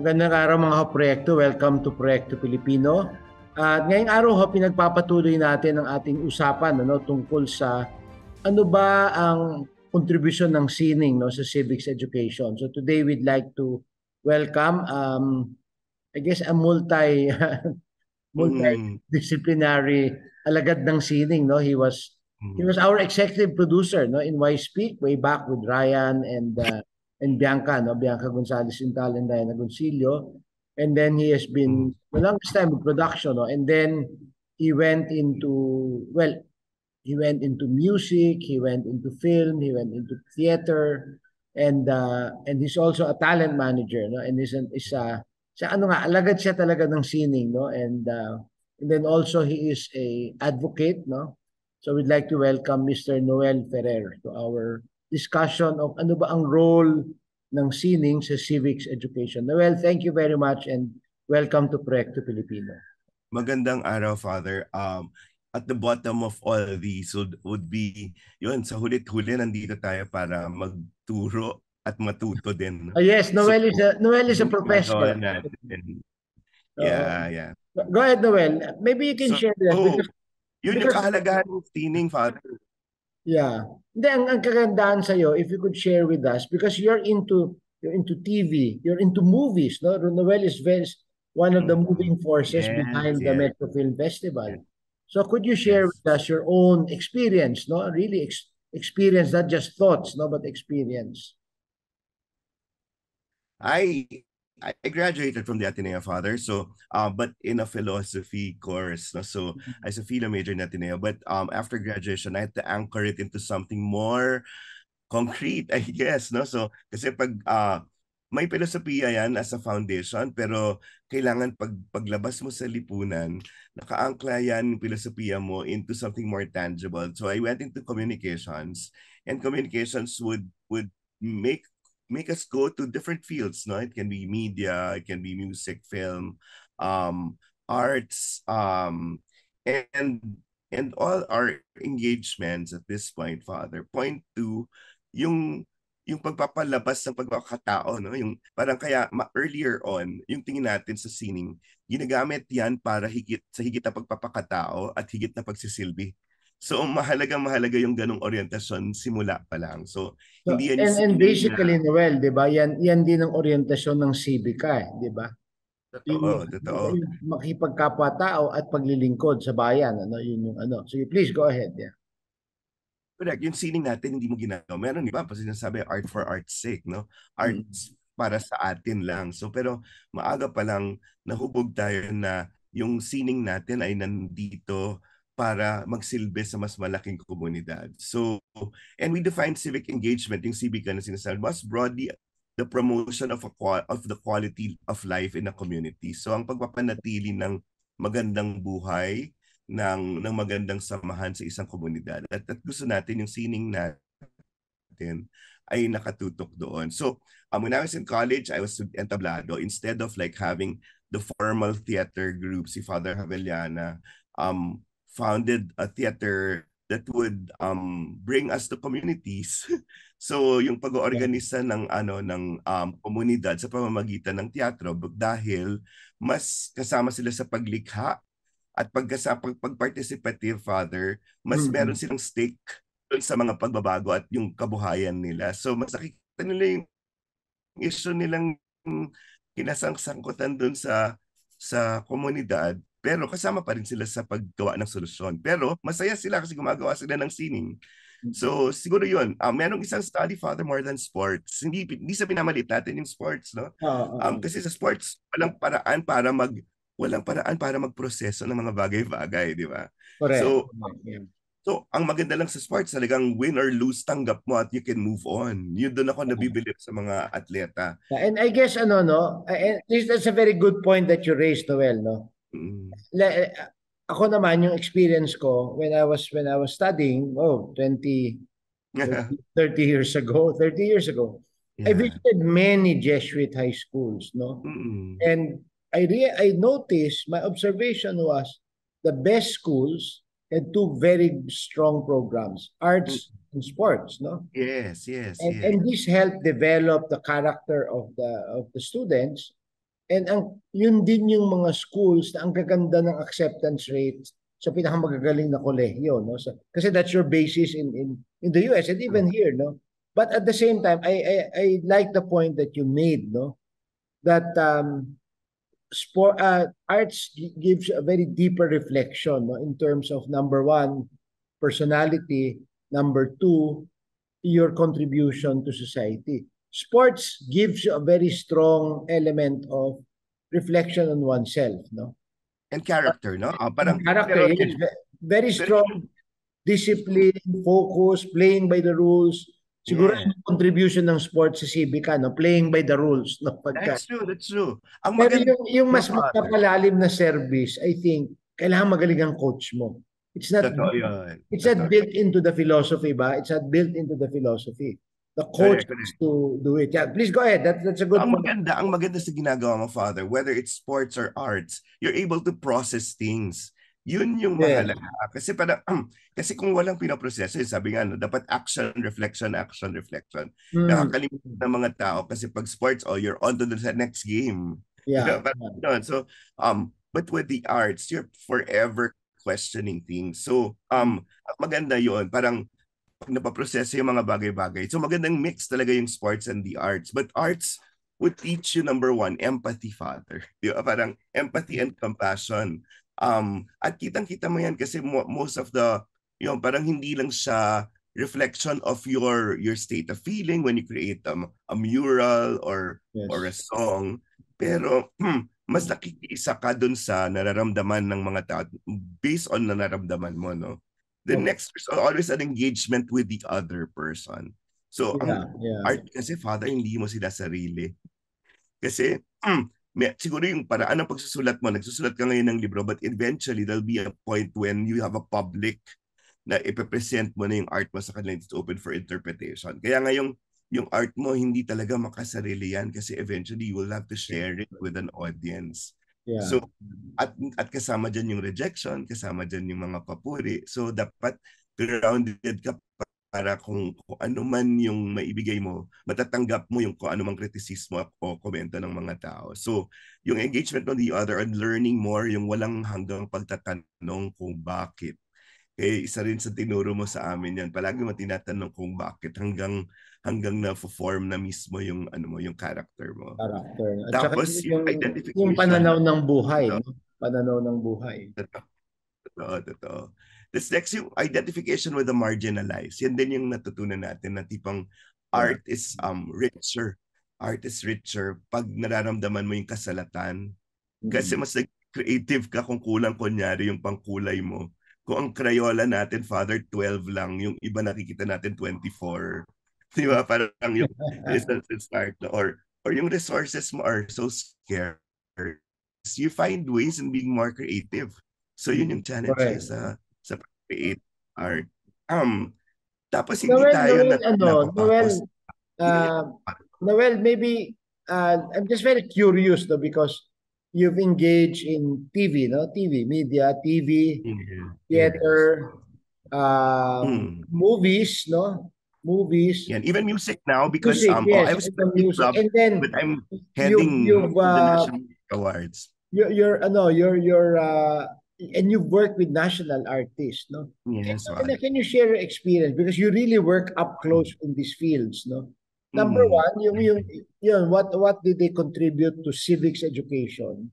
Magandang araw mga kaproyekto. Welcome to Proyekto Pilipino. At ngayong araw pinagpapatuloy natin ang ating usapan tungkol sa ano ba ang kontribusyon ng sining sa civics education. So today we'd like to welcome I guess a Mm, multidisciplinary alagad ng sining. He was our executive producer in Why Speak way back with Ryan and Bianca, Bianca Gonzalez Intal and Diana Gonzilio. And then he has been mm, the longest time with production, and then he went into he went into music, he went into film, he went into theater, and he's also a talent manager, and siya ano nga, alagad siya talaga ng sining, and then also he is a advocate, no? So we'd like to welcome Mr. Noel Ferrer to our discussion of ano ba ang role ng sining sa civics education. Noel, thank you very much and welcome to Proyekto Pilipino. Magandang araw, Father. At the bottom of all these would be, yun, sa hulit-huli nandito tayo para magturo at matuto din. Oh, yes, So, Noel is a yung ginagawa professor. natin. Oo. Yeah, yeah. Go ahead, Noel. Maybe you can So, share that yun yung because kahalagahan ng sining, Father. yeah. Hindi, ang kagandahan sa'yo, if you could share with us, because you're into TV, you're into movies, no? Noel is one of the moving forces Yes, behind the yes, Metro Film Festival. So could you share yes. with us your own experience, no? Really experience, not just thoughts, no, but experience. I I graduated from the Ateneo, Father. So, but in a philosophy course. No? So, as a philo major in Ateneo. But after graduation, I had to anchor it into something more concrete, I guess. No? So, kasi may filosofiya yan as a foundation, pero kailangan paglabas mo sa lipunan, nakaangkla yan yung filosofiya mo into something more tangible. So, I went into communications, and communications would make us go to different fields. No, it can be media, it can be music, film, arts, and all our engagements at this point, Father, point to yung pagpapalabas ng pagkakatao, no? Yung parang kaya earlier on, yung tingin natin sa sining, ginagamit yan para higit na pagpapakatao at higit na pagsisilbi. So mahalaga yung ganong orientasyon simula pa lang. So So, hindi yan yung and sining basically, na Noel, di ba, yan din ang orientasyon ng Civica, di ba? totoo. Yung makipagkapwa-tao at paglilingkod sa bayan, yun yung ano. So, please go ahead, yeah. Correct. Yung sining natin, hindi mo ginagawa. Meron iba pa sinasabi, art for art's sake, no? Arts para sa atin lang. So, pero maaga pa lang nahubog tayo na yung sining natin ay nandito para magsilbi sa mas malaking komunidad. So, and we define civic engagement, yung civic na sinasabi, mas broadly the promotion of the quality of life in a community. So, ang pagpapanatili ng magandang buhay, ng magandang samahan sa isang komunidad. At gusto natin yung sining natin ay nakatutok doon. So, when I was in college, I was entablado. Instead of like having the formal theater group, si Father Javellana founded a theater that would bring us to communities. So, yung pag-oorganisa ng komunidad sa pamamagitan ng teatro dahil mas kasama sila sa paglikha at pag-participative, Father, mas meron silang stake dun sa mga pagbabago at yung kabuhayan nila. So mas nakikita nila yung issue nilang kinasangkutan dun sa komunidad, pero kasama pa rin sila sa paggawa ng solusyon. Pero masaya sila kasi gumagawa sila ng sining. So siguro yun, merong isang study, Father, more than sports. Hindi sa pinamalit natin yung sports, no? Kasi sa sports, walang paraan para magproseso ng mga bagay-bagay, di ba? Correct. So, ang maganda lang sa sports, talagang win or lose, tanggap mo at you can move on. Yun doon ako nabibilip sa mga atleta. And I guess, that's a very good point that you raised, Noel, no? Mm. Ako naman, yung experience ko, when I was studying, 30 years ago, I Yeah. visited many Jesuit high schools, no? Mm-mm. And I noticed, my observation was the best schools had two very strong programs, arts and sports, no? Yes. And this helped develop the character of the students. And yun din yung mga schools na ang gaganda ng acceptance rate sa pinakamagagaling na kolehiyo, no? So, kasi that's your basis in the US and even here, no? But at the same time, I like the point that you made, no? That arts gives a very deeper reflection, no? In terms of number one, personality, number two, your contribution to society. Sports gives you a very strong element of reflection on oneself, no? And character, no? And Parang, character, pero yes, yun, very pero strong discipline, focus, playing by the rules. Siguro yeah, yung contribution ng sports sa Civica, no? Playing by the rules, no? Pagka. that's true, that's true. Ang Pero maganda, yung mas Father, magpapalalim na service, I think, kailangan magaling ang coach mo. It's not totoo yun. it's not Totoo. built into the philosophy ba? It's not built into the philosophy. The coach Correct, has correct. to do it. Yeah, please go ahead. That's a So, good point. ang maganda sa ginagawa mo, Father, whether it's sports or arts, you're able to process things. Yun yung Yes. mahalaga. Kasi kasi kung walang pinoproseso, sabi nga, no, dapat action, reflection, action, reflection. Nakakalimutan ng mga tao kasi pag sports, you're on to the next game. Yeah. So, but with the arts, you're forever questioning things. So, maganda yun. Parang pag napaproseso yung mga bagay-bagay. So magandang mix talaga yung sports and the arts. But arts would teach you, number one, empathy, Father. Di ba? Parang empathy and compassion. At kitang-kita mo yan kasi most of the, parang hindi lang siya reflection of your state of feeling when you create a mural or a song. Pero mas nakikiisa ka dun sa nararamdaman ng mga tao based on nararamdaman mo, no? The next is always an engagement with the other person. So, ang art kasi, Father, hindi mo sila sarili. Kasi, siguro yung paraan ng pagsusulat mo, nagsusulat ka ngayon ng libro, but eventually, there'll be a point when you have a public na ipipresent mo na yung art mo sa kanila. It's open for interpretation. Kaya nga yung art mo, hindi talaga makasarili yan kasi eventually, you will have to share it with an audience. Yeah. So, at kasama dyan yung rejection, kasama dyan yung mga papuri. So, dapat grounded ka para kung ano man yung maibigay mo, matatanggap mo yung kung ano mang kritisismo o komento ng mga tao. So, yung engagement on the other and learning more, yung walang hanggang pagtatanong kung bakit. Isa rin sa tinuro mo sa amin yan. Palagi mo tinatanong kung bakit hanggang na-form na mismo yung yung character mo. Character. At tapos yung identification. Yung pananaw ng buhay, no? Pananaw ng buhay. Totoo. This next yung identification with the marginalized. Yan din yung natutunan natin na tipong art is richer. Art is richer pag nararamdaman mo yung kasalatan. Kasi mas creative ka kung kulang kunyari yung pangkulay mo. Kung ang Crayola natin, Father, 12 lang. Yung iba nakikita natin 24. Di ba? Parang yung start. Or yung resources mo are so scarce. You find ways in being more creative. So yun yung challenge sa create art. Tapos hindi tayo Noel, maybe I'm just very curious though because you've engaged in TV, no? TV, media, TV, theater, movies, no? Movies. Yeah, even music now because yes, I was the music. club, and then but I'm heading the National Awards. You're and you've worked with national artists, no? Yes. Can you share your experience because you really work up close in these fields, no? Number one, what did they contribute to civics education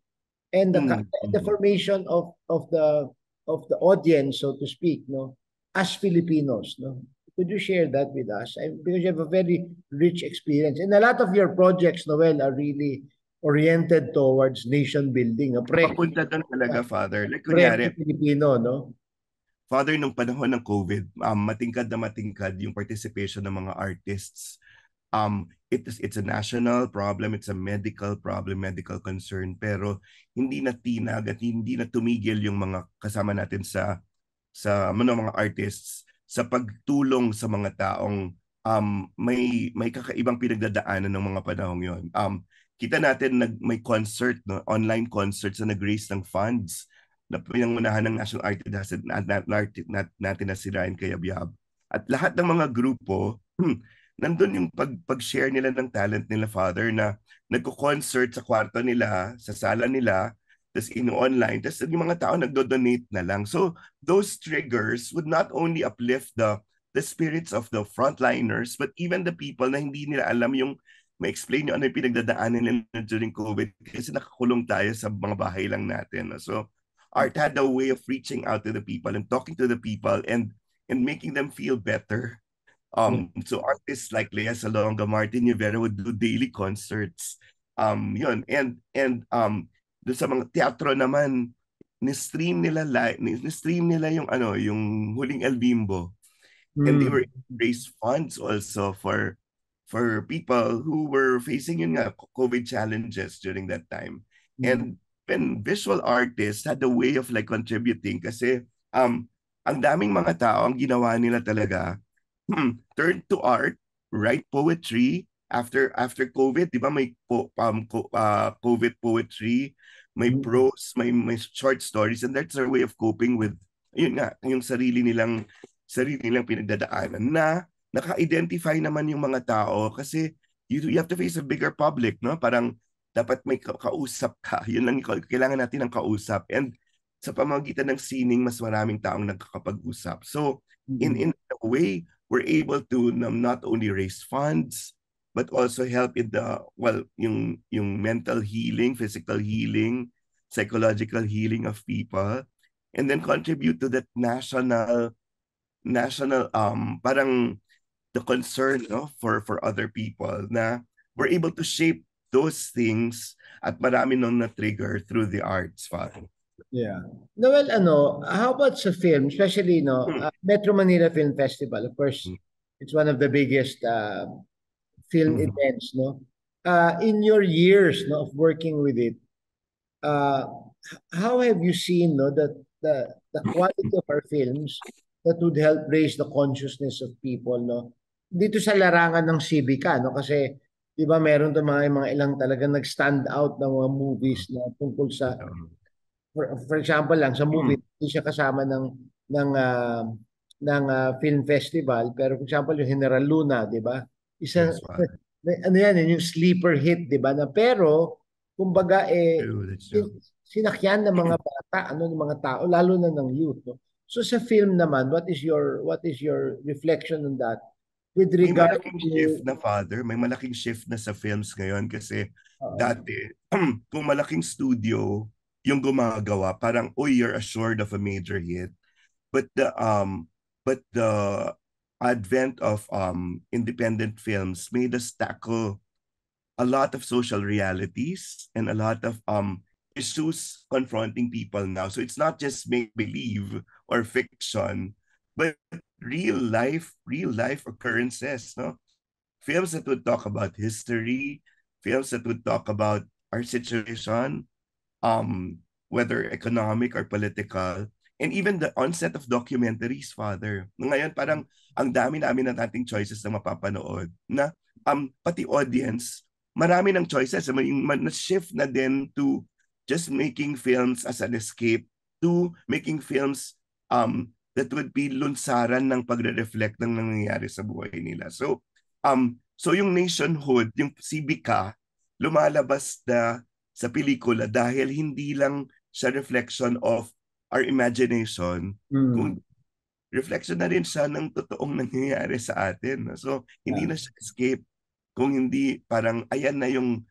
and the formation of the audience, so to speak, no? As Filipinos, no? Could you share that with us? Because you have a very rich experience, and a lot of your projects, Noel, are really oriented towards nation building. Papunta doon talaga, Father. Like kunyari, Filipino, no? Father, nung panahon ng COVID, matingkad yung participation ng mga artists. It's a national problem, it's a medical problem, medical concern, pero hindi na tinag at hindi na tumigil yung mga kasama natin sa mga artists sa pagtulong sa mga taong may kakaibang pinagdadaanan ng mga panahong yon. Kita natin may concert, no, online concerts na nag-raise ng funds na pinangunahan ng National Artist natin na si Ryan Cayabyab. At lahat ng mga grupo nandun yung pag-share nila ng talent nila, Father, na nagko-concert sa kwarto nila, sa sala nila, tapos online, tapos yung mga tao nagdo-donate na lang. So those triggers would not only uplift the spirits of the frontliners, but even the people na hindi nila alam yung ma-explain yung ano yung pinagdadaanan nila during COVID kasi nakakulong tayo sa mga bahay lang natin. So art had a way of reaching out to the people and talking to the people and making them feel better. So artists like Lea Salonga, Martin Rivera would do daily concerts. Yun. And doon sa mga teatro naman, ni-stream nila ni-stream nila yung yung Huling El Bimbo. And they were raise funds also for people who were facing yun nga, COVID challenges during that time. And when visual artists had a way of like contributing kasi ang daming mga tao ang ginawa nila talaga turn to art, write poetry after COVID, 'di ba may COVID poetry, may prose, may short stories, and that's their way of coping with yun nga, yung sarili nilang pinagdadaanan na naka-identify naman yung mga tao kasi you have to face a bigger public, no? Parang dapat may kausap ka. Yun lang kailangan natin ng kausap. And sa pamamagitan ng sining, mas maraming taong nagkakapag-usap. So in a way, we're able to not only raise funds but also help in yung mental healing, physical healing, psychological healing of people, and then contribute to that national parang the concern, no, for other people na we're able to shape those things at marami nung na-trigger through the arts, Father. Yeah. Noel, how about sa film, especially, Metro Manila Film Festival, of course, it's one of the biggest film events, no? In your years, no, of working with it, uh, how have you seen, no, that the quality of our films that would help raise the consciousness of people, no? Dito sa larangan ng Civica, no? Kasi, di ba, meron to mga ilang talagang nag-stand out na mga movies na tungkol sa for example lang sa movie hindi siya kasama ng film festival, pero for example yung General Luna, 'di ba? Isa Yes, Father. ano yan yung sleeper hit, 'di ba? Na pero kumbaga That's true. sinakyan ng mga bata, ng mga tao lalo na ng youth, no? So sa film naman, what is your reflection on that with May regard malaking to shift na, Father. May malaking shift na sa films ngayon kasi dati, kung malaking studio yung gumagawa, parang, oh, you're assured of a major hit. But the advent of independent films made us tackle a lot of social realities and a lot of issues confronting people now. So it's not just make believe or fiction, but real life occurrences, no? Films that would talk about history, films that would talk about our situation, whether economic or political, and even the onset of documentaries, Father. Ngayon, parang ang dami namin ng ating choices na mapapanood na pati audience, marami ng choices. Na-shift na din to just making films as an escape to making films that would be lunsaran ng pagre-reflect ng nangyayari sa buhay nila. So yung nationhood, yung Civica, lumalabas na sa pelikula dahil hindi lang siya reflection of our imagination, kung reflection na rin siya ng totoong nangyayari sa atin. So hindi na siya escape, kung hindi parang ayan na yung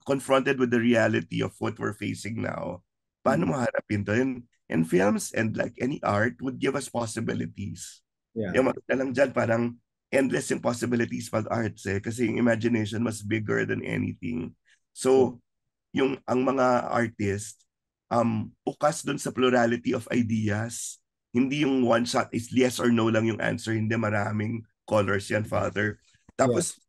confronted with the reality of what we're facing now. Paano maharapin to? And films and like any art would give us possibilities. Yung makita lang dyan, parang endless yung possibilities pag arts kasi yung imagination was bigger than anything. So ang mga artists bukas doon sa plurality of ideas. Hindi yung one shot is yes or no lang yung answer, hindi, maraming colors yan, Father. Tapos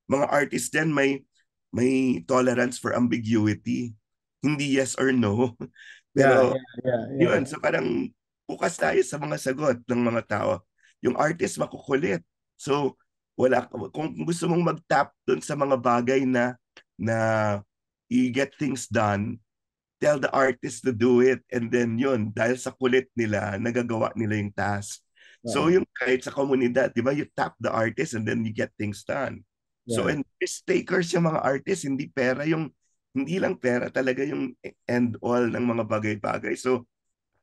mga artists din may tolerance for ambiguity. Hindi yes or no. Pero yun, so parang bukas tayo sa mga sagot ng mga tao. Yung artist makukulit. So kung gusto mong mag-tap doon sa mga bagay na you get things done, tell the artist to do it, and then yun, dahil sa kulit nila, nagagawa nila yung task. So yung kahit sa komunidad, di ba, you tap the artist and then you get things done. So and risk takers yung mga artists, hindi pera yung, hindi lang pera talaga yung end all ng mga bagay-bagay. So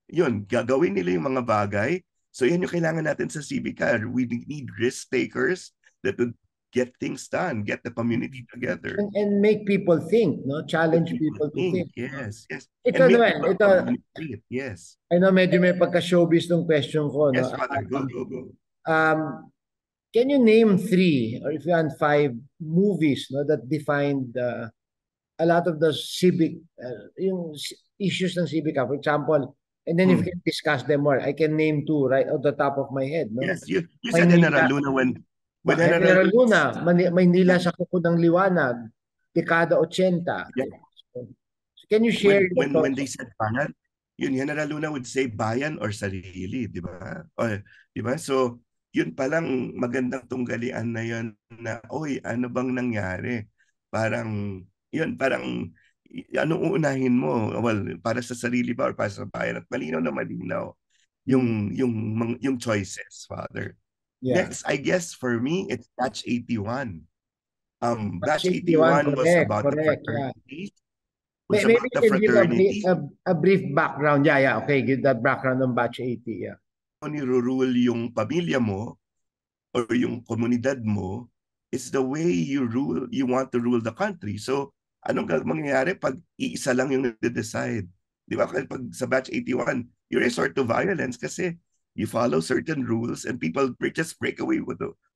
yun, gagawin nila yung mga bagay. So yan yung kailangan natin sa CBCAR. We need risk takers that would get things done, get the community together. And make people think, no? Challenge people to think. Yes, yes. Ito, and make Noel, people ito, communicate. Yes. I know medyo may pagka-showbiz tong question ko, no? Yes, Father. Go. Can you name 3 or if you want 5 movies, no, that defined a lot of the civic yung issues ng civic, for example, and then if you can discuss them more. I can name 2 right off the top of my head, no? Yes, you said General Luna when General Luna, Maynila sa Kuko ng Liwanag, dekada 80. Yeah. So can you share when they said bayan, yun General Luna would say bayan or sarili, di ba? Or, di ba? So yun palang magandang tunggalian na yun na, oy, ano bang nangyari? Parang, yun, parang, anong uunahin mo? Well, para sa sarili ba or para sa bayan? At malinaw na malinaw yung choices, Father. Yeah. Next, I guess for me, it's Batch 81. Batch Batch 81 was about correct, the fraternities. Yeah. Maybe you can give a brief background. Yeah. Okay, give that background on Batch 80, yeah. Kung nirurule yung pamilya mo or yung komunidad mo, it's the way you want to rule the country. So, anong mangyayari pag iisa lang yung nade-decide? Di ba? Kasi pag sa Batch 81, you resort to violence kasi you follow certain rules and people just break away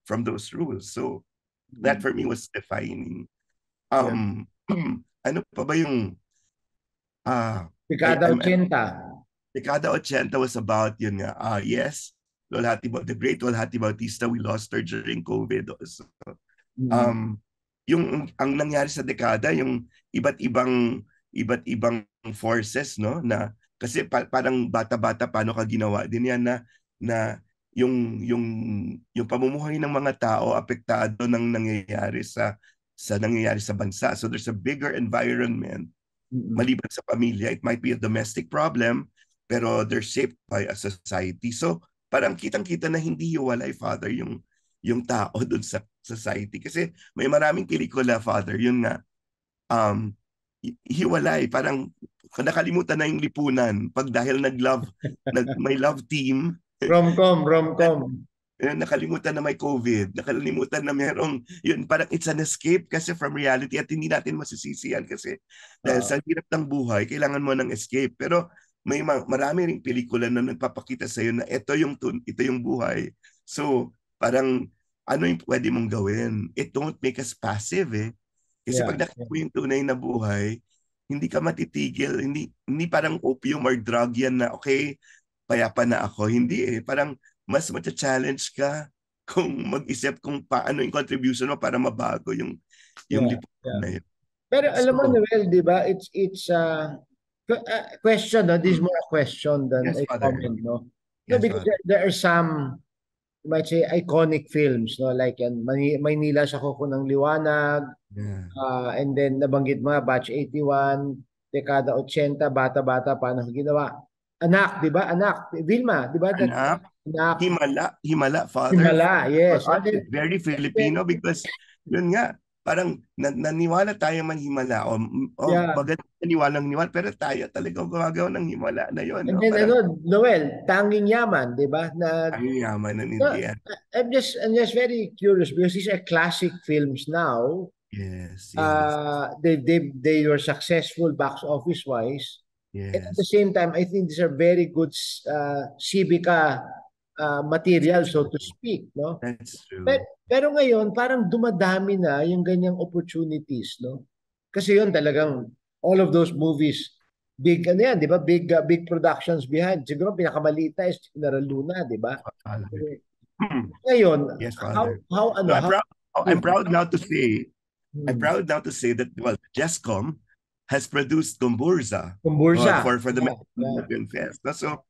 from those rules. So, that for me was defining. Ano pa ba yung Dekada 80. Dekada 80 was about yun nga. Yes, the great Walhati Bautista, we lost her during COVID also. Yung ang nangyari sa dekada, yung iba't ibang forces, no, na kasi parang bata-bata paano ka ginawa din yan na yung pamumuhay ng mga tao apektado ng nangyayari sa nangyayari sa bansa. So there's a bigger environment maliban sa pamilya. It might be a domestic problem, pero they're shaped by a society. So parang kitang-kita na hindi hiwalay, Father, yung tao doon sa society. Kasi may maraming pelikula, Father, yun nga, hiwalay. Parang nakalimutan na yung lipunan pag dahil may love team. Rom-com. Nakalimutan na may COVID, nakalimutan na merong, yun, parang it's an escape kasi from reality at hindi natin masisisi yan kasi dahil sa hirap ng buhay, kailangan mo ng escape. Pero may marami ring pelikula na nagpapakita sa iyo na ito yung buhay. So, parang ano yung pwede mong gawin? It don't make us passive eh. Kasi pag nakita mo yung tunay na buhay, hindi ka matitigil, hindi parang opium or drug yan na okay, payapa na ako. Hindi eh, parang mas challenge ka kung mag-isip kung paano yung contribution mo para mabago yung lipunan na yun. Pero alam mo, Noel, di ba, it's question, no? This is more a question than a comment, no? No, because there are some, you might say, iconic films, no? Like Maynila sa Kuko ng Liwanag, and then nabanggit mga Batch 81, dekada 80, bata-bata, paano ginawa? Anak, di ba? Anak. Vilma, di ba? Anak. Himala, Father. Himala, yes. Very Filipino because yun nga, parang naniwala tayo man himala maganda naniwala pero tayo talaga gumagawa ng himala na yun. And then Noel, Tanging Yaman, di ba? Tanging Yaman ng India. I'm just very curious because these are classic films now. Yes. They were successful box office wise. Yes. And at the same time, I think these are very good civica material, so to speak, no? That's true. Pero ngayon, parang dumadami na yung ganyang opportunities, no? Kasi yun talagang all of those movies, big yan, di ba? Big productions behind. Siguro pinakamaliit na is General Luna, di ba? Ngayon, yes, I'm proud now to say that JESCOM has produced Gomburza for the Philippine Fest. So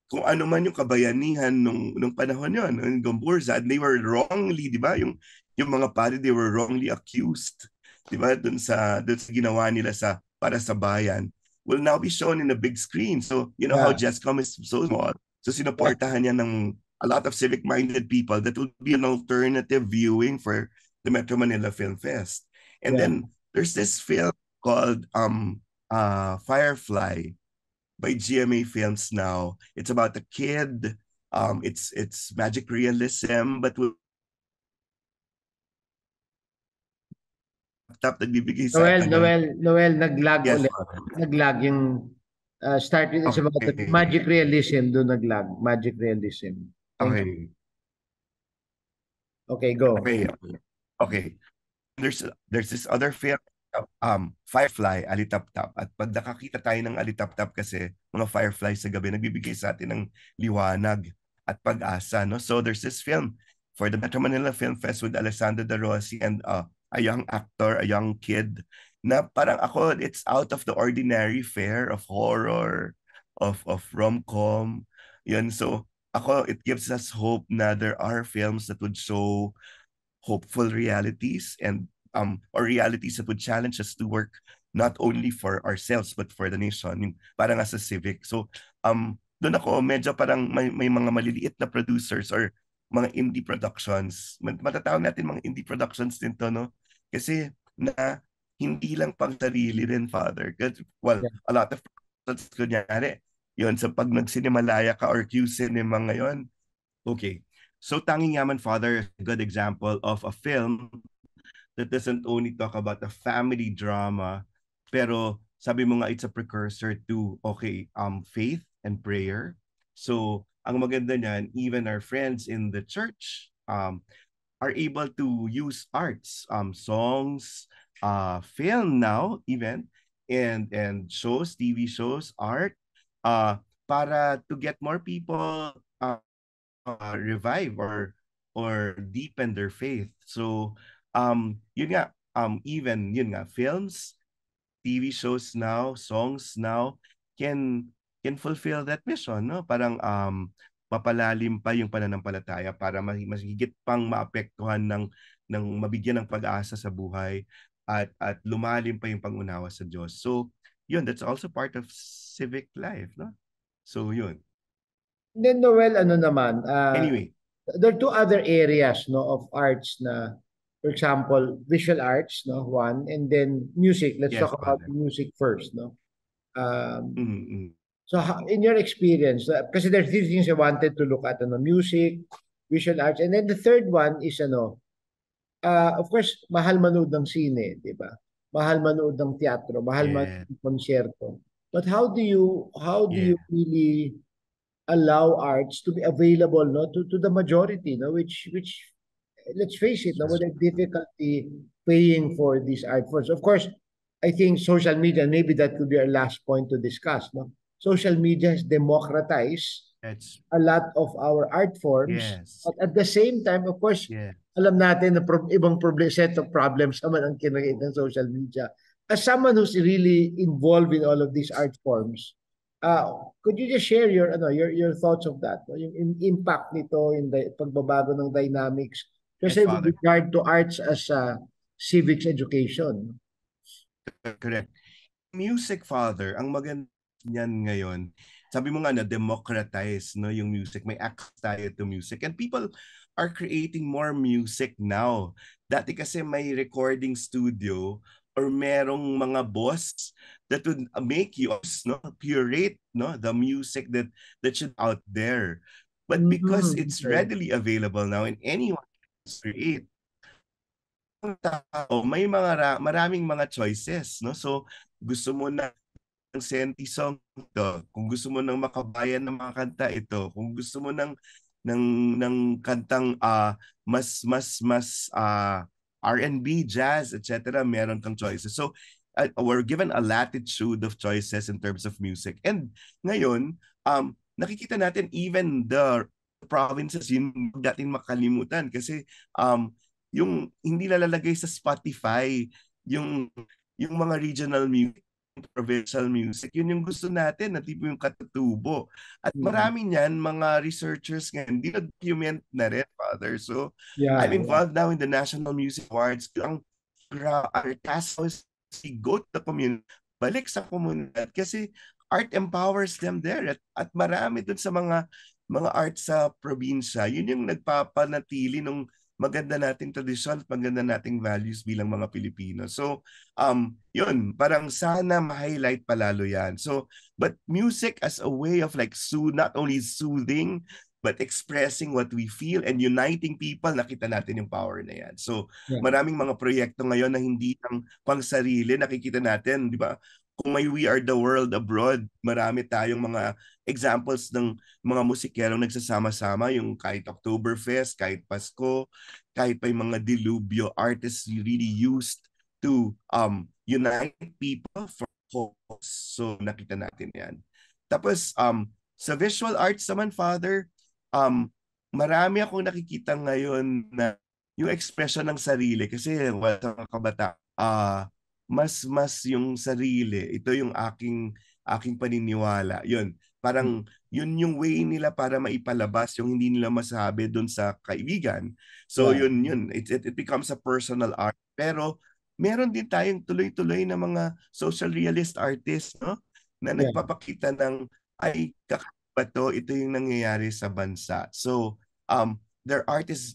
kung ano man yung kabayanihan nung panahon yon, yung Gomburza, and they were wrongly, di ba, yung mga pari, they were wrongly accused, di ba, dun sa ginawa nila para sa bayan, will now be shown in a big screen. So you know how JESCOM is so small, so sinuportahan niya ng a lot of civic-minded people that will be an alternative viewing for the Metro Manila Film Fest. And Yeah. then there's this film called Firefly by GMA Films now. It's about a kid. It's magic realism, but with laptop na bibigay sa kanya. Noel, nag-lag Yes, ulit. Father. Nag-lag yung start with it's about the Okay. magic realism, do nag-lag. Magic realism. Thank you. Okay. Okay, go. Okay. Okay. There's this other film, Firefly, Alitap-Tap. At pag nakakita tayo ng Alitap-Tap kasi, mga fireflies sa gabi, nagbibigay sa atin ng liwanag at pag-asa. No? So there's this film for the Metro Manila Film Fest with Alessandro De Rossi and a young actor, a young kid, na parang ako, it's out of the ordinary fare of horror, of rom-com. Yun, so ako, it gives us hope na there are films that would show hopeful realities and or realities that would challenge us to work not only for ourselves but for the nation, yung parang as a civic. So doon ako medyo parang may mga maliliit na producers or mga indie productions. Matatawag natin mga indie productions din to, no? Kasi na hindi lang pang sarili rin, Father. Well, Yeah. a lot of productions, kunyari, yun, sa pag nag-Cinemalaya ka or Q-Cinema ngayon, okay. So Tanging Yaman, Father, is a good example of a film that doesn't only talk about a family drama, pero sabi mo nga it's a precursor to, okay, faith and prayer. So ang maganda niyan, even our friends in the church are able to use arts, songs, film now even, and shows, TV shows, art, para to get more people revive or deepen their faith. So yun nga, even yun nga, films, TV shows now, songs now can fulfill that mission, no? Parang mapalalim pa yung pananampalataya para mas higit pang maapektuhan ng mabigyan ng pag-asa sa buhay at lumalim pa yung pangunawa sa Diyos. So yun, that's also part of civic life, no? So yun. Then Noel, ano naman, Anyway, there are two other areas no of arts na, for example, visual arts, no, one, and then music. Let's yes, talk about Father. music first, no. Um, Mm-hmm. so in your experience, kasi there's three things I wanted to look at, ano, music, visual arts, and then the third one is ano, of course, mahal manood ng sine, di ba? Mahal manood ng teatro, mahal manood Yeah, ng konsyerto. But how do you yeah. really allow arts to be available, no, to the majority, no, which let's face it, no, with the difficulty paying for these art forms. Of course, I think social media, maybe that could be our last point to discuss, no. Social media has democratized That's a lot of our art forms, yes. but at the same time, of course, Yeah. alam natin na ibang set of problems naman ang kinagate ng social media. As someone who's really involved in all of these art forms, could you just share your thoughts of that? No? Yung impact nito in the pagbabago ng dynamics, Yes, kasi with Father. regard to arts as civics education. Correct. Music, Father, ang maganda niyan ngayon, sabi mo nga na democratize, no, yung music. May access tayo to music. And people are creating more music now. Dati kasi may recording studio or merong mga boss that would make you, no, curate, no, the music that should out there. But because it's Okay. readily available now and anyone can create, tao, may maraming mga choices, no? So gusto mo ng senti song ito, kung gusto mo ng makabayan ng mga kanta ito, kung gusto mo ng ng kantang mas R&B, jazz, etc., meron kang choices. So we're given a latitude of choices in terms of music. And ngayon, nakikita natin even the provinces, yun dating makalimutan kasi yung hindi nalalagay sa Spotify yung mga regional music, provincial music, yun yung gusto natin na tipo yung katutubo. At Mm. marami niyan, mga researchers ngayon, document na rin, Father. So, I'm Yeah, yeah. involved now in the National Music Awards. Our task was to go to the community, balik sa komunidad kasi art empowers them there at marami dun sa mga mga art sa probinsya, yun yung nagpapanatili ng maganda nating tradisyon at maganda nating values bilang mga Pilipino. So, yun, parang sana ma-highlight palalo yan. So, but music as a way of like not only soothing, but expressing what we feel and uniting people, nakita natin yung power na yan. So, maraming mga proyekto ngayon na hindi lang pang sarili, nakikita natin, di ba? Kung may We Are the World Abroad, marami tayong mga examples ng mga musikerong nagsasama-sama, yung kahit Oktoberfest, kahit Pasko, kahit pa yung mga Dilubyo, artists really used to unite people for cause. So nakita natin yan. Tapos sa visual arts naman, Father, marami akong nakikita ngayon na yung expression ng sarili kasi wala sa kabata, mas yung sarili, ito yung aking paniniwala. Yun, parang yun yung way nila para maipalabas yung hindi nila masabi doon sa kaibigan. So yun it becomes a personal art. Pero meron din tayong tuloy-tuloy na mga social realist artists, no? Na nagpapakita ng ay kakaiba to, ito yung nangyayari sa bansa. So their art is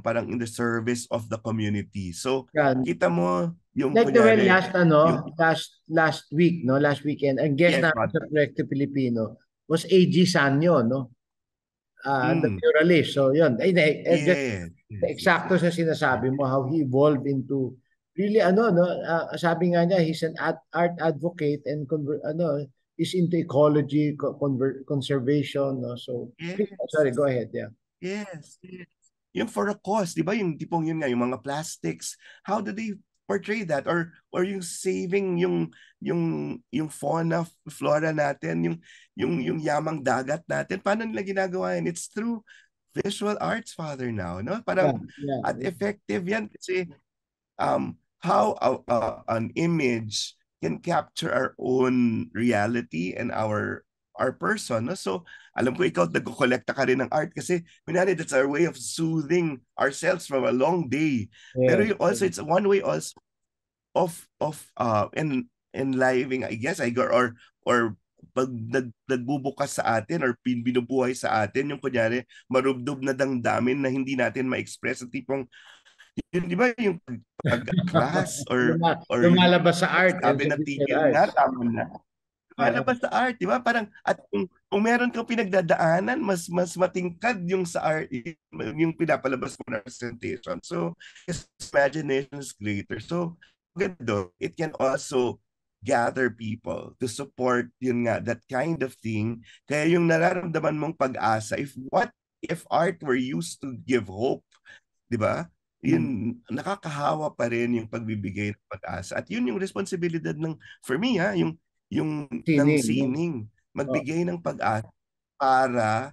parang in the service of the community. So kita mo yung like the kunyari, last week, no, last weekend, ang guest namin sa Proyekto Pilipino was A.G. Sanyo, no? The muralist. So yun, eksakto sa sinasabi mo, how he evolved into really sabi nga niya, he's an art advocate and is into ecology, conservation, no? So sorry, go ahead. Yes. Yung for a cause, di ba? Yung tipong yun nga, yung mga plastics, how do they portray that? Or yung saving yung fauna, flora natin, yung yamang dagat natin, paano nila ginagawa yan? It's through visual arts, Father, now, no? Parang at effective yan kasi how an image can capture our own reality and our person, no? So alam ko ikaw nagko-kolekta ka rin ng art kasi minari that's our way of soothing ourselves from a long day. Pero also it's one way also of enlivening, I guess, or pag nagbubukas sa atin or binubuhay sa atin yung kunyari marubdob na damdamin na hindi natin ma-express, at tipong yun, di ba yung pag-class or lumalabas sa art, sabi ng tigil na, tama na. Lumalabas sa art, di ba? Parang, at kung meron kang pinagdadaanan, mas matingkad yung sa art, yung pinapalabas mo na presentation. So, imagination is greater. So, ganda, it can also gather people to support yun nga, that kind of thing. Kaya yung nararamdaman mong pag-asa, if art were used to give hope, di ba? Yun, nakakahawa pa rin yung pagbibigay ng pag-asa. At yun yung responsibilidad ng, for me yung ng sining, magbigay ng pag-asa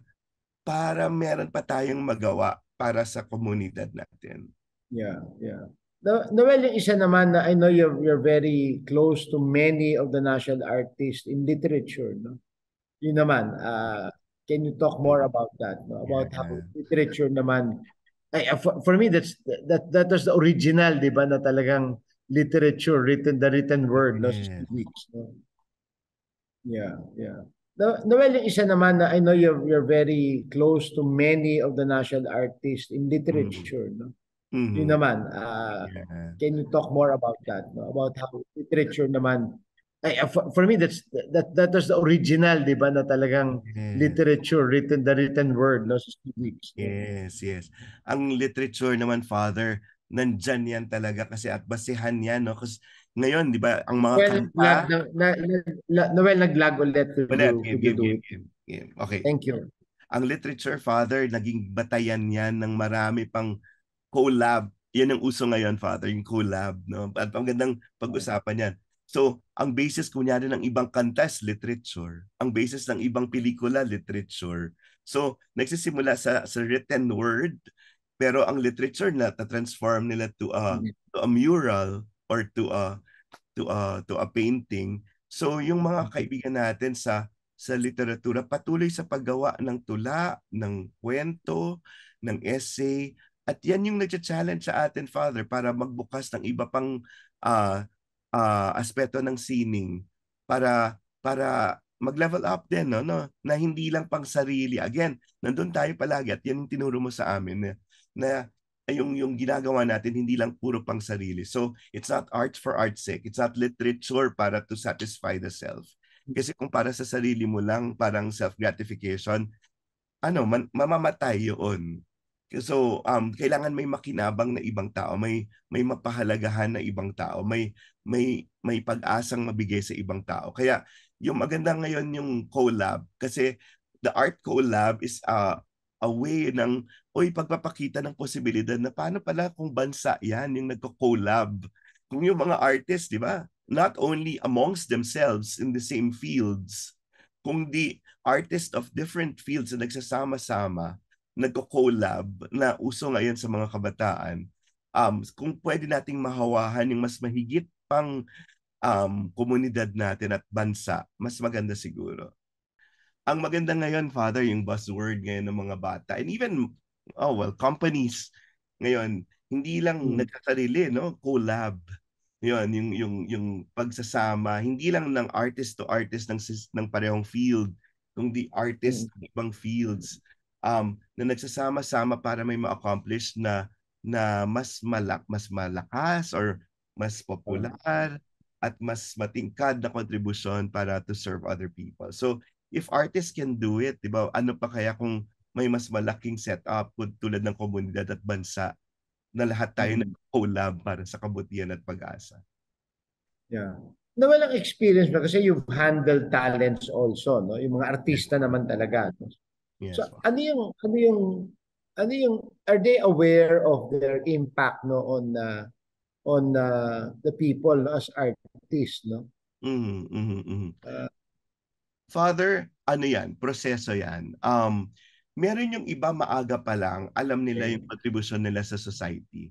para meron pa tayong magawa para sa komunidad natin. Yeah. Noel, yung isa naman na I know you're very close to many of the national artists in literature, no? Yun naman, can you talk more about that, no? About how literature naman, for me that was the original, di ba, na talagang literature, the written word, no, sa weeks, no? Yeah. Noel, yung isa naman na I know you're very close to many of the national artists in literature, no? Yun naman, can you talk more about that, no? About how literature naman, for me that was the original, di ba, na talagang literature, the written word, no, sa weeks, no? Yes. Ang literature naman, Father, nandyan yan talaga kasi at basihan yan, no? Kasi ngayon, di ba, ang mga kanta... Noel, nag-lag ulit. Game. Okay. Thank you. Ang literature, Father, naging batayan yan ng marami pang collab. Yan ang uso ngayon, Father, yung collab, no? At ang gandang pag-usapan yan. So, ang basis kunyari ng ibang kanta is literature. Ang basis ng ibang pelikula, literature. So, nagsisimula sa written word, pero ang literature na transform nila to a mural or to a painting. So, yung mga kaibigan natin sa literatura, patuloy sa paggawa ng tula, ng kwento, ng essay, at yan yung nag-challenge sa atin, Father, para magbukas ng iba pang aspeto ng sining para mag-level up din, no? Na hindi lang pang sarili. Again, nandun tayo palagi at yan yung tinuro mo sa amin na yung ginagawa natin hindi lang puro pang sarili. So, it's not art for art's sake. It's not literature para to satisfy the self. Kasi kung para sa sarili mo lang, parang self-gratification, mamamatay yun. So, kailangan may makinabang na ibang tao, may mapahalagahan na ibang tao, may pag-asang mabigay sa ibang tao. Kaya yung maganda ngayon yung collab kasi the art collab is a way ng pagpapakita ng posibilidad na paano pala kung bansa yan yung nagko-collab. Kung yung mga artists, di ba? Not only amongst themselves in the same fields, kundi artists of different fields na nagsasama-sama, nagko-collab na uso ngayon sa mga kabataan. Kung pwede nating mahawahan yung mas mahigit pang komunidad natin at bansa, mas maganda siguro. Ang maganda ngayon, Father, yung buzzword ngayon ng mga bata and even, companies ngayon, hindi lang nagsasarili, no? Collab. Yun, yung pagsasama, hindi lang ng artist to artist ng parehong field, kundi artist ng ibang fields na nagsasama-sama para may ma-accomplish na mas malakas or mas popular at mas matingkad na kontribusyon para to serve other people. So, if artists can do it, di ba, ano pa kaya kung may mas malaking setup tulad ng komunidad at bansa na lahat tayo nag-collab para sa kabutihan at pag-asa. Yeah. Na walang experience ba kasi you've handled talents also, no? Yung mga artista naman talaga. No? Yes. So ano yung are they aware of their impact no on the people as artists, no? Father, ano yan? Proseso yan. Meron yung iba maaga pa lang, alam nila yung contribution nila sa society.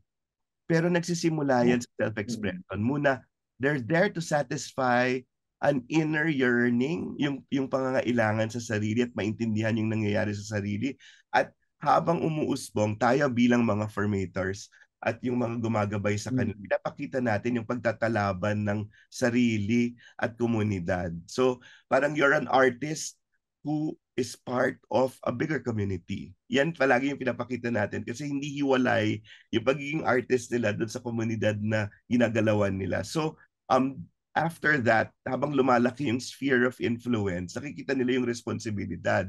Pero nagsisimula yan sa self-expression. Muna, they're there to satisfy an inner yearning, yung pangangailangan sa sarili at maintindihan yung nangyayari sa sarili. At habang umuusbong, tayo bilang mga formators at yung mga gumagabay sa kanila, pinapakita natin yung pagtatalaban ng sarili at komunidad. So, parang you're an artist who is part of a bigger community. Yan palagi yung pinapakita natin kasi hindi hiwalay yung pagiging artist nila doon sa komunidad na ginagalawan nila. So, after that, habang lumalaki yung sphere of influence, nakikita nila yung responsibilidad.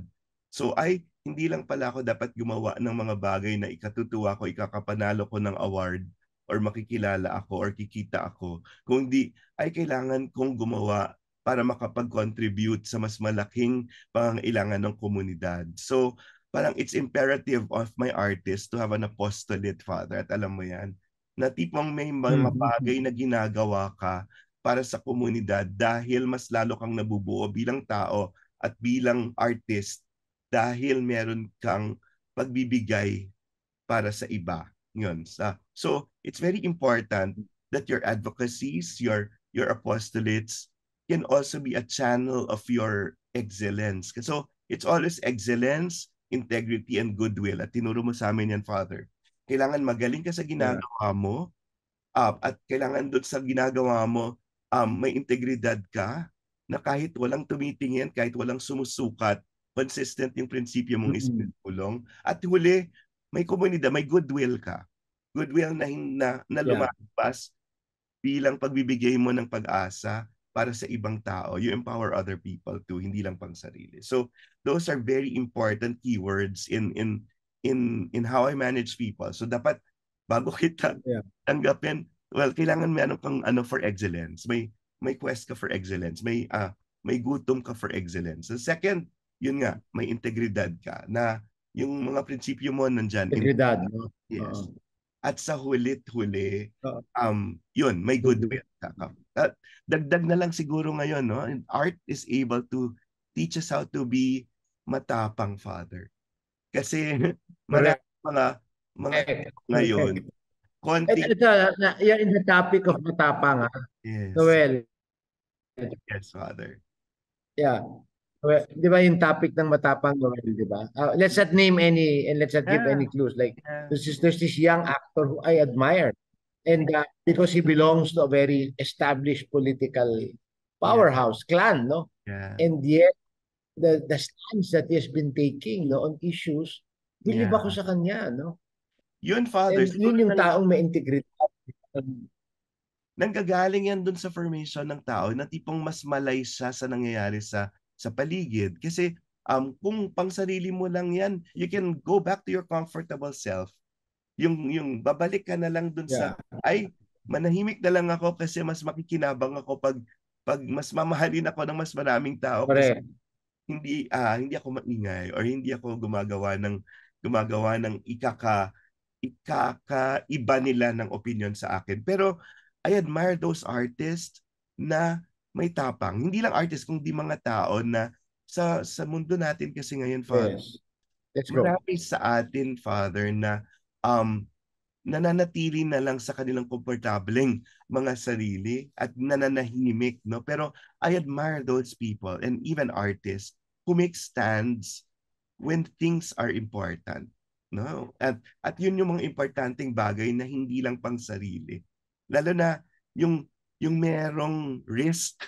So, hindi lang pala ako dapat gumawa ng mga bagay na ikatutuwa ko, ikakapanalo ko ng award or makikilala ako or kikita ako. Kung di, kailangan kong gumawa para makapag-contribute sa mas malaking pangangailangan ng komunidad. So, parang it's imperative of my artist to have an apostolate, Father. At alam mo yan, na tipong may mga bagay na ginagawa ka para sa komunidad dahil mas lalo kang nabubuo bilang tao at bilang artist dahil meron kang pagbibigay para sa iba. Yun. So, it's very important that your advocacies, your apostolates can also be a channel of your excellence. So, it's always excellence, integrity, and goodwill. At tinuro mo sa amin yan, Father. Kailangan magaling ka sa ginagawa mo at kailangan doon sa ginagawa mo, may integridad ka na kahit walang tumitingin, kahit walang sumusukat, consistent yung prinsipyo mong isinulong. At huli, may komunidad, may goodwill ka. Goodwill na lumabas bilang pagbibigay mo ng pag-asa para sa ibang tao. You empower other people too, hindi lang pang sarili. So those are very important keywords in how I manage people. So dapat bago kita tanggapin, kailangan meron kang for excellence. May quest ka for excellence. May gutom ka for excellence. So second, yun nga, may integridad ka na yung mga prinsipyo mo nandyan. Integridad, no? Yes. At sa hulit-huli, yun, may goodwill ka. Dagdag na lang siguro ngayon, no? And art is able to teach us how to be matapang, Father. Kasi marami mga ngayon, you're in the topic of matapang, yes. Noel. Yes, Father. Yeah. Well, di ba yung topic ng matapang, Noel, di ba? Let's not name any and let's not give any clues. Like, there's this young actor who I admire. And because he belongs to a very established political powerhouse clan, no? Yeah. And yet, the stance that he has been taking, no, on issues, bilib Yeah. ako sa kanya, no? Yun, Father, And siguro yun yung taong may integridad. nanggagaling yan dun sa formation ng tao na tipong mas malay siya sa nangyayari sa paligid. Kasi kung pang sarili mo lang yan, you can go back to your comfortable self. Yung babalik ka na lang dun Yeah, sa, ay, manahimik na lang ako kasi mas makikinabang ako pag mas mamahalin ako ng mas maraming tao kasi correct. hindi ako maingay or hindi ako gumagawa ng ikakaiba nila ng opinion sa akin. Pero I admire those artists na may tapang. Hindi lang artist kundi mga tao na sa mundo natin kasi ngayon, Father, Yes. Let's go. marami sa atin, Father, na um, nananatili na lang sa kanilang komportableng mga sarili at nananahimik, no? Pero I admire those people and even artists who make stands when things are important, no? At yun yung mga importanteng bagay na hindi lang pang sarili. Lalo na yung yung merong risk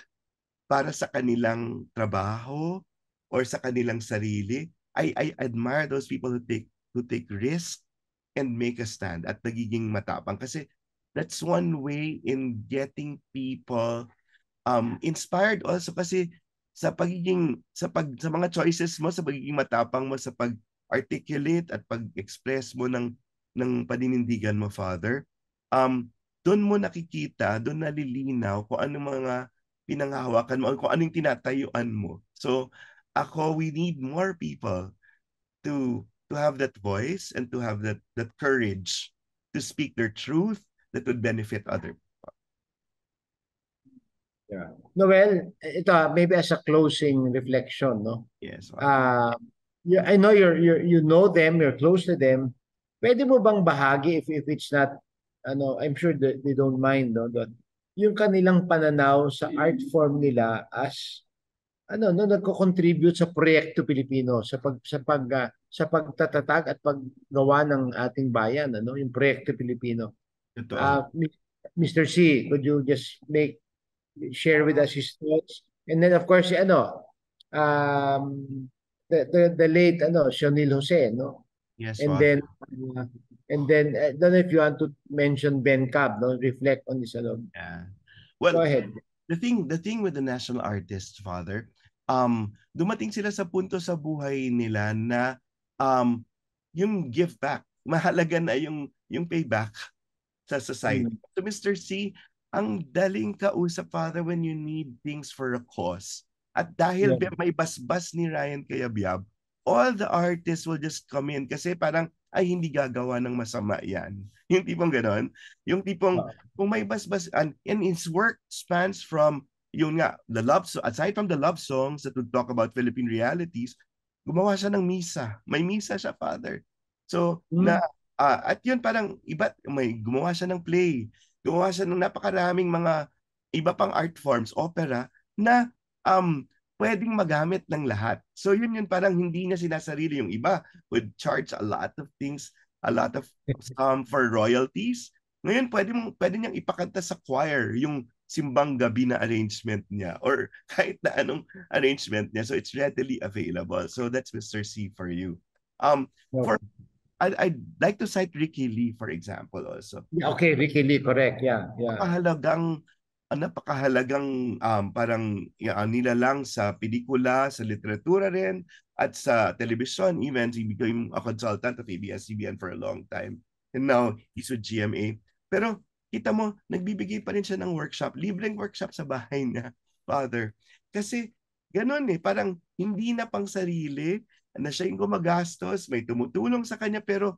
para sa kanilang trabaho or sa kanilang sarili. I admire those people who take risk and make a stand at nagiging matapang kasi that's one way in getting people inspired also kasi sa mga choices mo, sa pagiging matapang mo, sa pag-articulate at pag-express mo ng paninindigan mo, Father, doon mo nakikita, doon nalilinaw kung ano mga pinanghahawakan mo o kung anong tinatayuan mo. So we need more people to have that voice and to have that courage to speak their truth that would benefit other. Yeah. Noel, ito maybe as a closing reflection, no? Yes. Uh, I know you know them, you're close to them. Pwede mo bang bahagi if it's not I'm sure that they don't mind, no, that yung kanilang pananaw sa art form nila as nagko-contribute sa Proyekto Pilipino sa pagtatatag at paggawa ng ating bayan, yung Proyekto Pilipino. Totoo. Mr. C, could you just share with us his thoughts? And then of course, um, the late Shonil Jose, no? Yes, And Father. then I don't know if you want to mention Ben Cab, no? Reflect on this. Yeah. Go Well, ahead. the thing with the national artists, Father, dumating sila sa punto sa buhay nila na um, yung give back, mahalaga na yung payback sa society. Mm. So Mr. C, ang daling kausap, Father, when you need things for a cause. At dahil Yeah. may basbas ni Ryan Cayabyab, all the artists will just come in kasi parang, ay, hindi gagawa ng masama yan. Yung tipong ganon. Yung tipong, kung may basbas, and his work spans from, yung nga, aside from the love songs that would talk about Philippine realities, gumawa siya ng misa. May misa siya, Father. So, Mm. at yun parang may gumawa siya ng play, gumawa siya ng napakaraming mga iba pang art forms, opera, na pwedeng magamit ng lahat. So yun parang hindi niya sinasarili. Yung iba would charge a lot of things, a lot of for royalties. Ngayon pwede niyang ipakanta sa choir yung simbang gabi na arrangement niya or kahit na anong arrangement niya. So it's readily available. So that's Mr. C for you. For I'd like to cite Ricky Lee, for example, also. Yeah, okay, Ricky Lee, correct. Yeah, yeah. Napakahalagang parang nilalang sa pelikula, sa literatura rin, at sa television. Even he became a consultant of ABS-CBN for a long time. And now, he's with GMA. Pero kita mo, nagbibigay pa rin siya ng workshop, libreng workshop sa bahay niya, Father. Kasi ganun parang hindi na pang sarili, na siya yung gumagastos, may tumutulong sa kanya, pero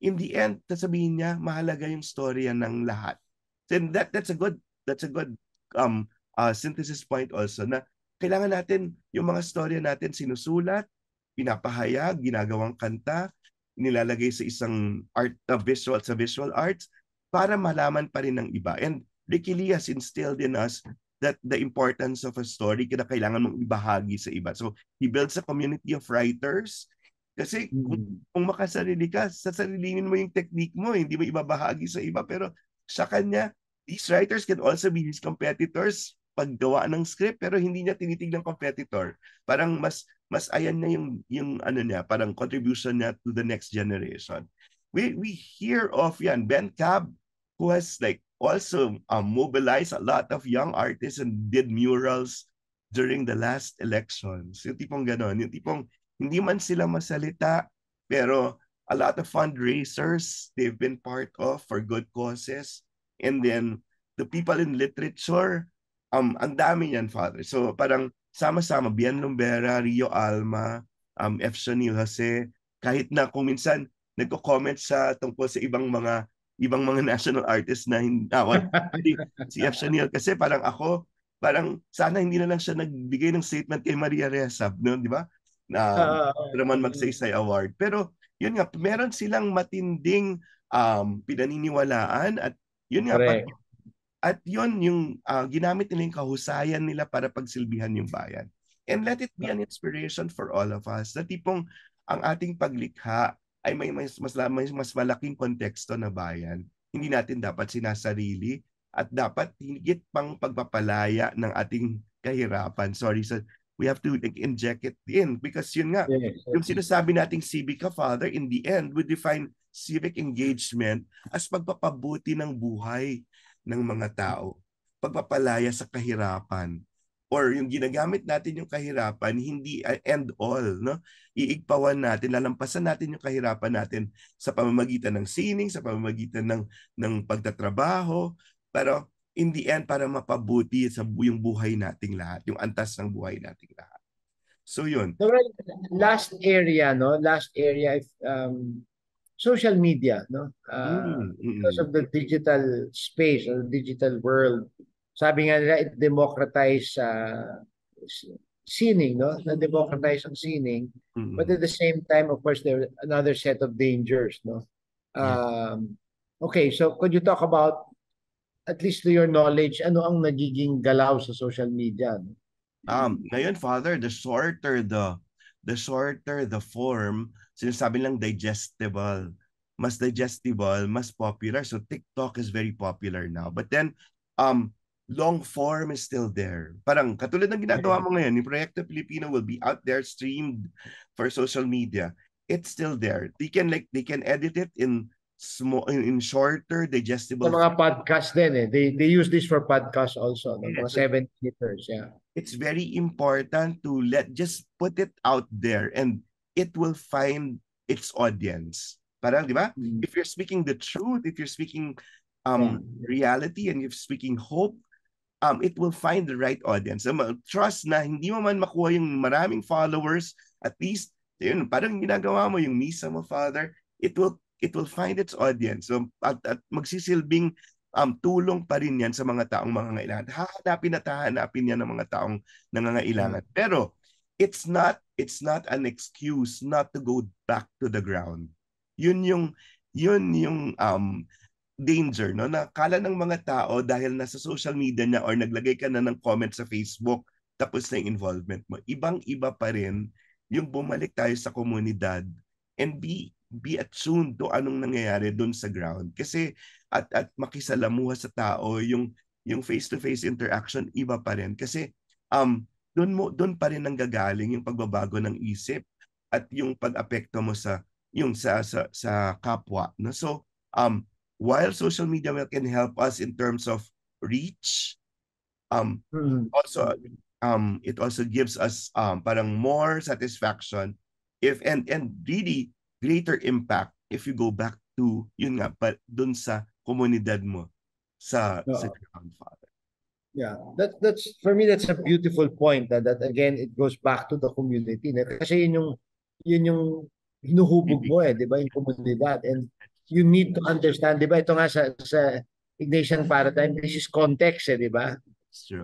in the end, sasabihin niya, mahalaga yung storya ng lahat. And that's a good synthesis point also na kailangan natin yung mga storya natin sinusulat, pinapahayag, ginagawang kanta, nilalagay sa isang visual arts para malaman pa rin ng iba. And Ricky Lee has instilled in us that the importance of a story kailangan mong ibahagi sa iba. So he builds a community of writers kasi kung makasarili ka, sasarilinin mo yung technique mo, hindi mo ibabahagi sa iba. Pero sa kanya, these writers can also be his competitors paggawa ng script pero hindi niya tinitignan competitor. Parang mas ayan na yung ano niya, parang contribution niya to the next generation. We hear of yan Ben Cab, who has like also mobilized a lot of young artists and did murals during the last elections. Yung tipong ganon, yung tipong hindi man sila masalita, pero a lot of fundraisers they've been part of for good causes. And then the people in literature, ang dami yan, Father. So parang sama-sama, Bian Lumbera, Rio Alma, F. Shanil Jose, kahit na kung minsan nagko-comment sa tungkol sa ibang mga national artists na si F. Shanil kasi parang sana hindi na lang siya nagbigay ng statement kay Maria Ressa, no, di ba? Na naman magsaysay award. Pero yun nga, meron silang matinding pinaniniwalaan at yun nga, at yun yung ginamit nila yung kahusayan nila para pagsilbihan yung bayan. And let it be an inspiration for all of us. Na tipong ang ating paglikha ay may mas malaking konteksto na bayan. Hindi natin dapat sinasarili at dapat higit pang pagpapalaya ng ating kahirapan. Sorry, so we have to inject it in because yun nga, yung sinasabi nating civic Father, in the end, we define civic engagement as pagpapabuti ng buhay ng mga tao, pagpapalaya sa kahirapan, or yung ginagamit natin yung kahirapan hindi end all, no? Iigpawan natin, lalampasan natin yung kahirapan natin sa pamamagitan ng sining, sa pamamagitan ng pagtatrabaho, pero in the end para mapabuti sa yung buhay nating lahat, yung antas ng buhay nating lahat. So yun. So, last area if social media, no? Because of the digital space or digital world, sabi nga nila, it democratize sining, no? Na-democratize ang sining. But at the same time, of course, there's another set of dangers, no? Okay, so could you talk about, at least to your knowledge, ano ang nagiging galaw sa social media? No? Ngayon, Father, the shorter the form, sinasabi lang digestible, mas popular. So TikTok is very popular now. But then, long form is still there. Parang katulad ng ginagawa mo ngayon, yung Proyekto Pilipino will be out there streamed for social media. It's still there. They can edit it in shorter, digestible. Sa mga podcast din They use this for podcast also, no? Mga 7 minutes, yeah. It's very important to just put it out there and it will find its audience. Parang, di ba? If you're speaking the truth, if you're speaking reality and you're speaking hope, it will find the right audience. Trust na hindi mo man makuha yung maraming followers, at least, yun, parang ginagawa mo yung misa mo, Father, it will find its audience. So, at magsisilbing tulong pa rin yan sa mga taong mangangailangan. Hahanapin yan ng mga taong nangangailangan. Pero it's not an excuse not to go back to the ground. Yun yung danger, no? Na kala ng mga tao dahil nasa social media na or naglagay ka na ng comment sa Facebook, tapos na yung involvement mo. Ibang-iba pa rin yung bumalik tayo sa komunidad and be attuned to anong nangyayari doon sa ground. Kasi at makisalamuha sa tao, yung face-to-face interaction iba pa rin. Kasi doon pa rin nanggagaling yung pagbabago ng isip at yung pag-apekto mo sa kapwa, no? So while social media can help us in terms of reach, also it also gives us parang more satisfaction and really greater impact if you go back to yun nga dun sa komunidad mo sa ground, Father. Yeah, that's for me, that's a beautiful point, that again it goes back to the community, kasi yun yung hinuhubog mo di ba, yung komunidad, and you need to understand, di ba, ito nga sa Ignatian paradigm, this is context, di ba?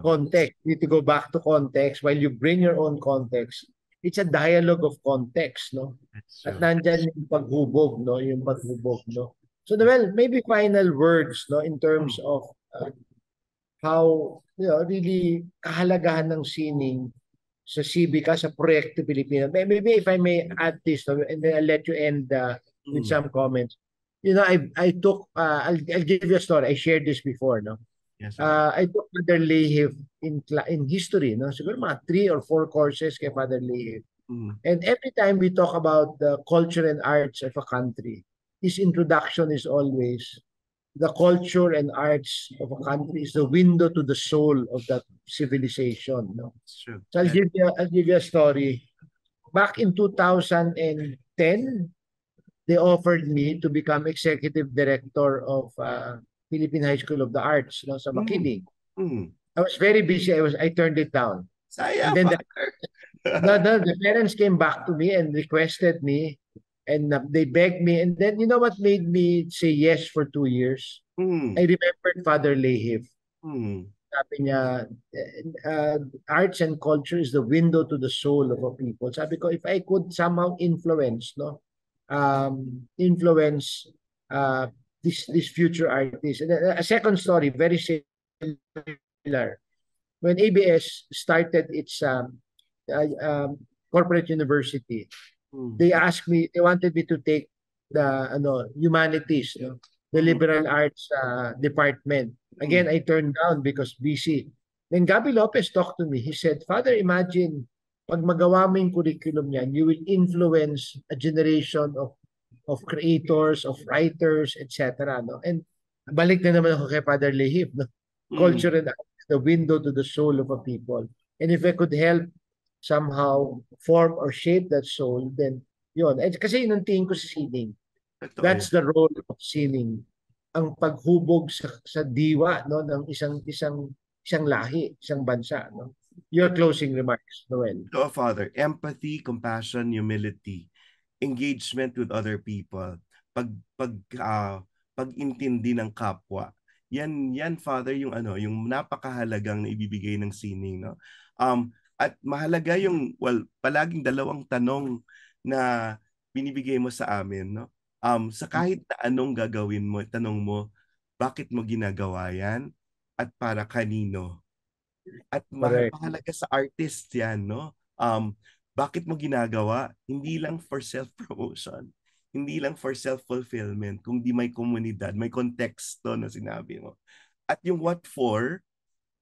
Context, you need to go back to context while you bring your own context. It's a dialogue of context, no? At nandyan yung paghubog, no? Yung paghubog, no? So, well, maybe final words, no? In terms of how, really kahalagahan ng sining sa Civica, sa Proyekto Pilipino. Maybe if I may add this, no? And then I'll let you end with some comments. I took, I'll give you a story. I shared this before, no? Yes, Father. I took Father Lehif in history, no? Siguro mga 3 or 4 courses kay Father Lehif. Mm. And every time we talk about the culture and arts of a country, his introduction is always the culture and arts of a country is the window to the soul of that civilization. No? It's true. So Yes. I'll give you a story. Back in 2010, they offered me to become executive director of Philippine High School of the Arts, no, sa Makiling. Mm. I was very busy. I turned it down. Sayang, And then Father. the parents came back to me and requested me, and they begged me. And then you know what made me say yes for 2 years? Mm. I remembered Father Lehif. Mm. Sabi niya, arts and culture is the window to the soul of a people. Sabi ko, if I could somehow influence, no, influence this future artist. And a second story, very similar. When ABS started its corporate university, they asked me, they wanted me to take the humanities, the liberal arts department. Again, I turned down because busy. Then Gabi Lopez talked to me. He said, Father, imagine, pag magawa mo yung curriculum niyan, you will influence a generation of creators, of writers, etc. No? And balik na naman ako kay Father Lehif. No? Culture and art is the window to the soul of a people. And if I could help somehow form or shape that soul, then yun. Eh, kasi yun ang tingin ko sa sining. That's the role of sining. Ang paghubog sa diwa, no, ng isang lahi, isang bansa, no. Your closing remarks, Noel. So, Father, empathy, compassion, humility, engagement with other people, pag-intindi ng kapwa. Yan Father, yung yung napakahalagang na ibibigay ng sining, no. At mahalaga yung palaging dalawang tanong na binibigay mo sa amin, no. Sa kahit na anong gagawin mo, tanong mo, bakit mo ginagawa yan at para kanino? At mahalaga sa artist yan, no? Bakit mo ginagawa? Hindi lang for self-promotion, hindi lang for self-fulfillment, kundi may komunidad, may konteksto na sinabi mo. At yung what for,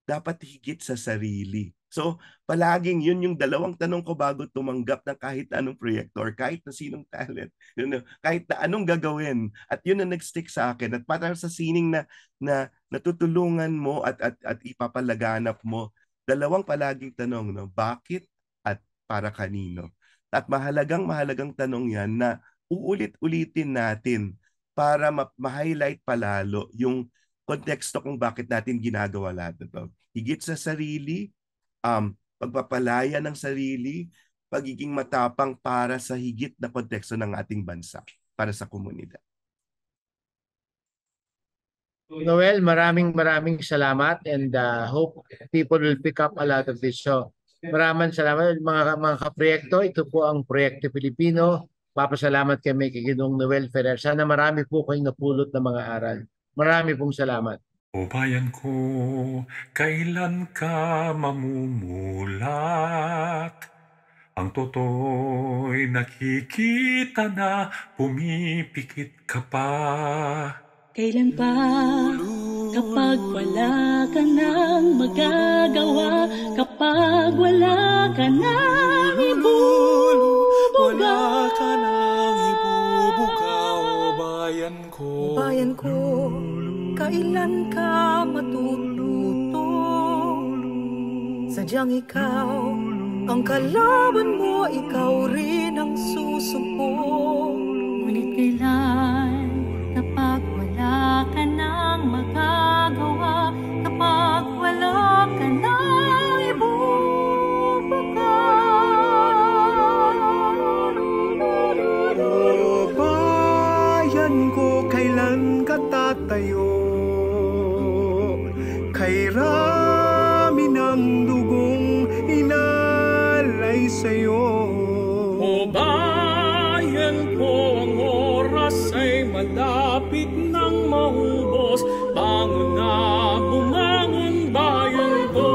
dapat higit sa sarili. So, palaging yun yung dalawang tanong ko bago tumanggap ng kahit anong proyekto or kahit na sinong talent. Kahit na anong gagawin. At yun ang nag-stick sa akin. At para sa sining na natutulungan mo at ipapalaganap mo, dalawang palaging tanong, no? Bakit at para kanino? At mahalagang tanong yan na uulit-ulitin natin para ma-highlight palalo yung konteksto kung bakit natin ginagawa lahat ito. Higit sa sarili, pagpapalaya ng sarili, pagiging matapang para sa higit na konteksto ng ating bansa, para sa komunidad. Noel, maraming salamat, and hope people will pick up a lot of this. So, maraming salamat mga kaproyekto. Ito po ang Proyekto Pilipino. Papasalamat kami kay Ginoong Noel Ferrer. Sana marami po kayong napulot na mga aral. Marami pong salamat. O bayan ko, kailan ka mamumulat? Ang toto'y nakikita na pumipikit ka pa. Kailan ba, kapag wala ka nang magagawa, kapag wala ka nang ibubuga, wala ka nang ibubuga, o bayan ko. Bayan ko, kailan ka matututo? Sadyang ikaw ang kalaban mo, ikaw rin ang susumpong. Ngunit kailan, kapag wala ka nang magagawa, kapag wala ka nang ibubuga, bayan ko, kailan ka tatayo? Kay rami ng dugong inalay sa'yo. O bayan ko, ang oras ay malapit nang maubos. Bangon na, bumangon bayan ko.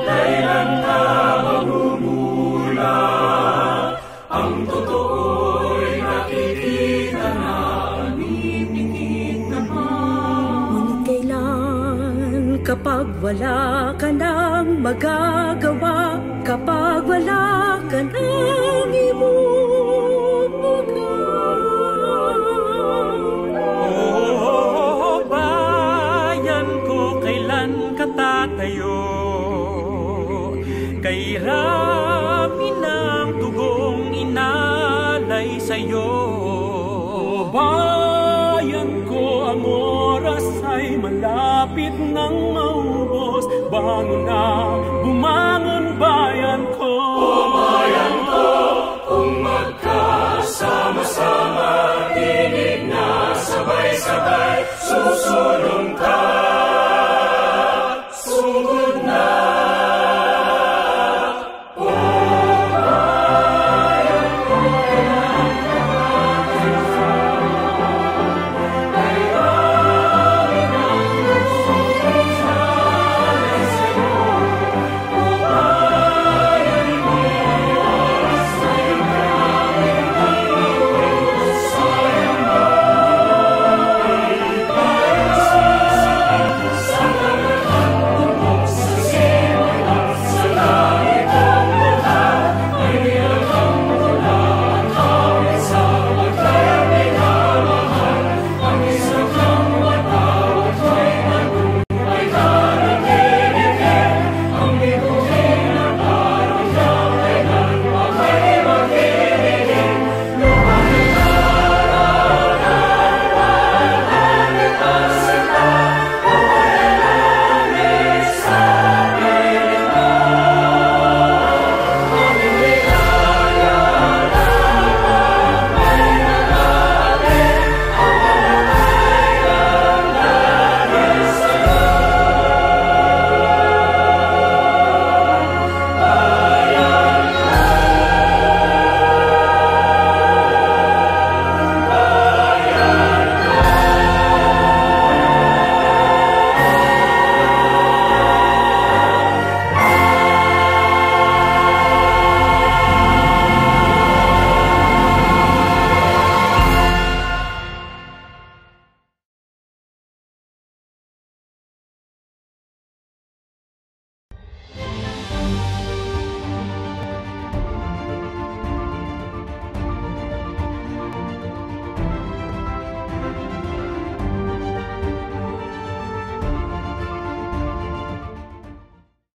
Kailan ka magmumulat? Ang totoo'y nakikita na, umipikit ka pa. Ngunit kailan, Kapag wala ka nang magagawa, kapag wala ka nang Oh, bayan ko, kailan ka tatayo? Kay rami ng tugong inalay sa'yo. Bayan ko, ang oras ay malapit nang maubos. Bangon na, bumangon bayan,